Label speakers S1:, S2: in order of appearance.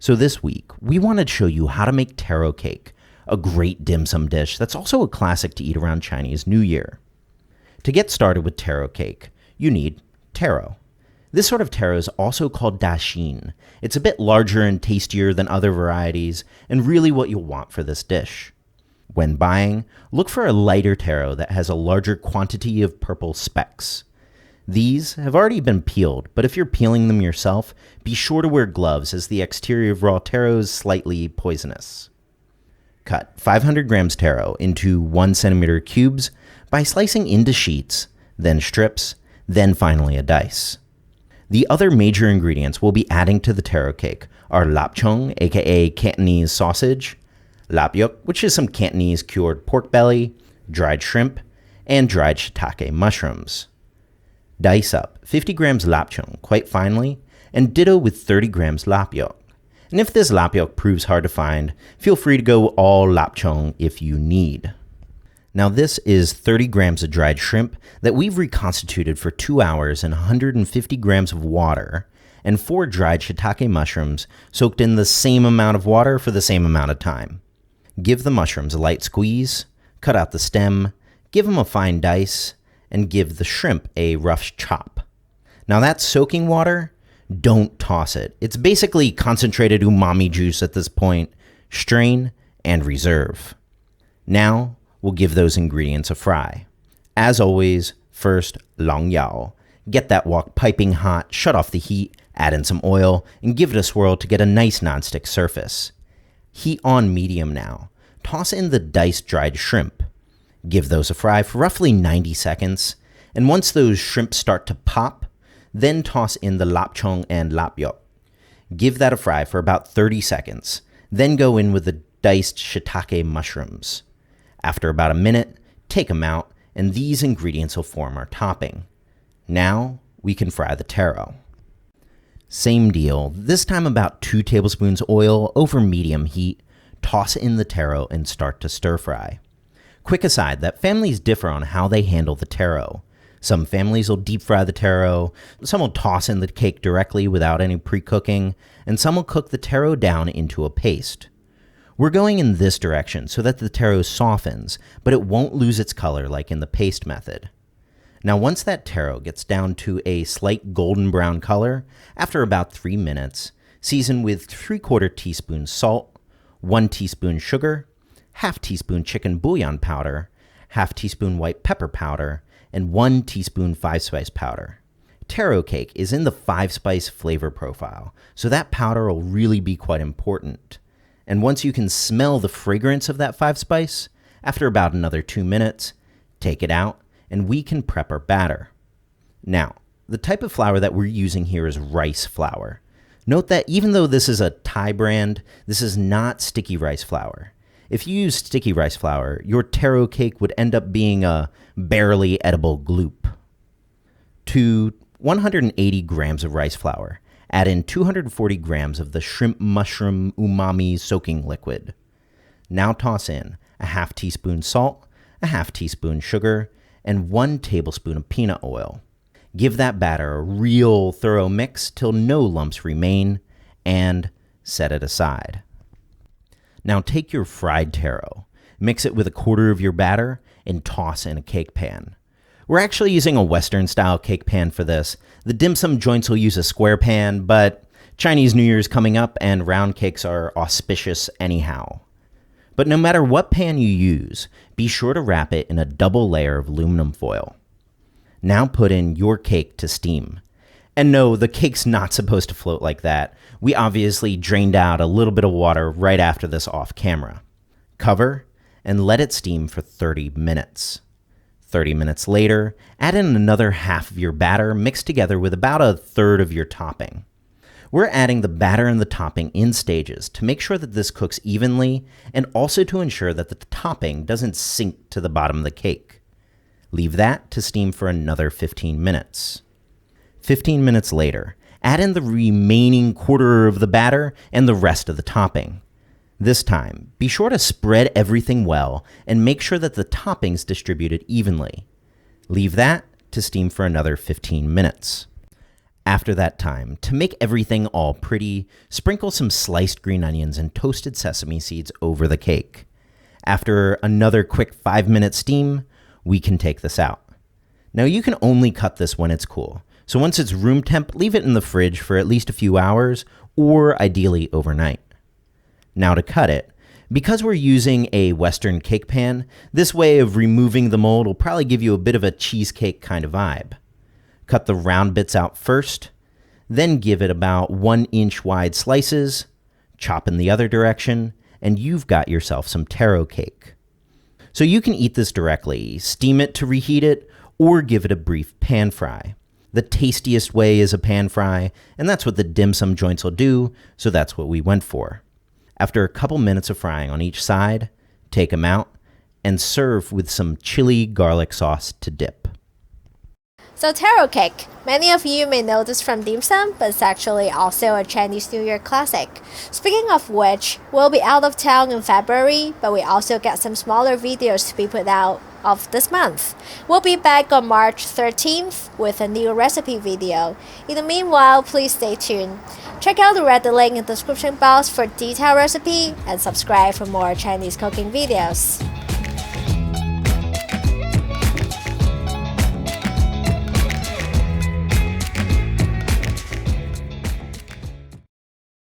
S1: So this week, we wanted to show you how to make taro cake, a great dim sum dish that's also a classic to eat around Chinese New Year. To get started with taro cake, you need taro. This sort of taro is also called dashin. It's a bit larger and tastier than other varieties, and really what you'll want for this dish. When buying, look for a lighter taro that has a larger quantity of purple specks. These have already been peeled, but if you're peeling them yourself, be sure to wear gloves as the exterior of raw taro is slightly poisonous. Cut 500 grams taro into 1 centimeter cubes by slicing into sheets, then strips, then finally a dice. The other major ingredients we'll be adding to the taro cake are lapchung, aka Cantonese sausage, lapyuk, which is some Cantonese cured pork belly, dried shrimp, and dried shiitake mushrooms. Dice up 50 grams lapchung quite finely, and ditto with 30 grams lapyuk. And if this lapyuk proves hard to find, feel free to go all lapchung if you need. Now this is 30 grams of dried shrimp that we've reconstituted for 2 hours in 150 grams of water, and 4 dried shiitake mushrooms soaked in the same amount of water for the same amount of time. Give the mushrooms a light squeeze, cut out the stem, give them a fine dice, and give the shrimp a rough chop. Now that soaking water, don't toss it. It's basically concentrated umami juice at this point. Strain and reserve. Now we'll give those ingredients a fry. As always, first, long yao. Get that wok piping hot, shut off the heat, add in some oil, and give it a swirl to get a nice nonstick surface. Heat on medium now. Toss in the diced dried shrimp. Give those a fry for roughly 90 seconds, and once those shrimp start to pop, then toss in the lapchung and lapyuk. Give that a fry for about 30 seconds, then go in with the diced shiitake mushrooms. After about a minute, take them out, and these ingredients will form our topping. Now we can fry the taro. Same deal, this time about 2 tablespoons oil over medium heat. Toss in the taro and start to stir fry. Quick aside that families differ on how they handle the taro. Some families will deep fry the taro, some will toss in the cake directly without any pre-cooking, and some will cook the taro down into a paste. We're going in this direction so that the taro softens, but it won't lose its color like in the paste method. Now once that taro gets down to a slight golden brown color, after about 3 minutes, season with 3/4 teaspoon salt, 1 teaspoon sugar, half teaspoon chicken bouillon powder, half teaspoon white pepper powder, and 1 teaspoon 5-spice powder. Taro cake is in the 5-spice flavor profile, so that powder will really be quite important. And once you can smell the fragrance of that 5-spice, after about another 2 minutes, take it out, and we can prep our batter. Now, the type of flour that we're using here is rice flour. Note that even though this is a Thai brand, this is not sticky rice flour. If you use sticky rice flour, your taro cake would end up being a barely edible gloop. To 180 grams of rice flour, add in 240 grams of the shrimp mushroom umami soaking liquid. Now toss in a half teaspoon salt, a half teaspoon sugar, and 1 tablespoon of peanut oil. Give that batter a real thorough mix till no lumps remain, and set it aside. Now take your fried taro, mix it with 1/4 of your batter, and toss in a cake pan. We're actually using a Western-style cake pan for this. The dim sum joints will use a square pan, but Chinese New Year is coming up and round cakes are auspicious anyhow. But no matter what pan you use, be sure to wrap it in a double layer of aluminum foil. Now put in your cake to steam. And no, the cake's not supposed to float like that. We obviously drained out a little bit of water right after this off camera. Cover and let it steam for 30 minutes. 30 minutes later, add in another half of your batter mixed together with about 1/3 of your topping. We're adding the batter and the topping in stages to make sure that this cooks evenly and also to ensure that the topping doesn't sink to the bottom of the cake. Leave that to steam for another 15 minutes. 15 minutes later, add in the remaining 1/4 of the batter and the rest of the topping. This time, be sure to spread everything well and make sure that the topping's distributed evenly. Leave that to steam for another 15 minutes. After that time, to make everything all pretty, sprinkle some sliced green onions and toasted sesame seeds over the cake. After another quick 5-minute steam, we can take this out. Now you can only cut this when it's cool, so once it's room temp, leave it in the fridge for at least a few hours, or ideally overnight. Now to cut it. Because we're using a Western cake pan, this way of removing the mold will probably give you a bit of a cheesecake kind of vibe. Cut the round bits out first, then give it about 1-inch wide slices, chop in the other direction, and you've got yourself some taro cake. So you can eat this directly, steam it to reheat it, or give it a brief pan fry. The tastiest way is a pan fry, and that's what the dim sum joints will do, so that's what we went for. After a couple minutes of frying on each side, take them out, and serve with some chili garlic sauce to dip.
S2: So taro cake, many of you may know this from dim sum, but it's actually also a Chinese New Year classic. Speaking of which, we'll be out of town in February, but we also got some smaller videos to be put out of this month. We'll be back on March 13th with a new recipe video. In the meanwhile, please stay tuned. Check out the red link in the description box for detailed recipe and subscribe for more Chinese cooking videos.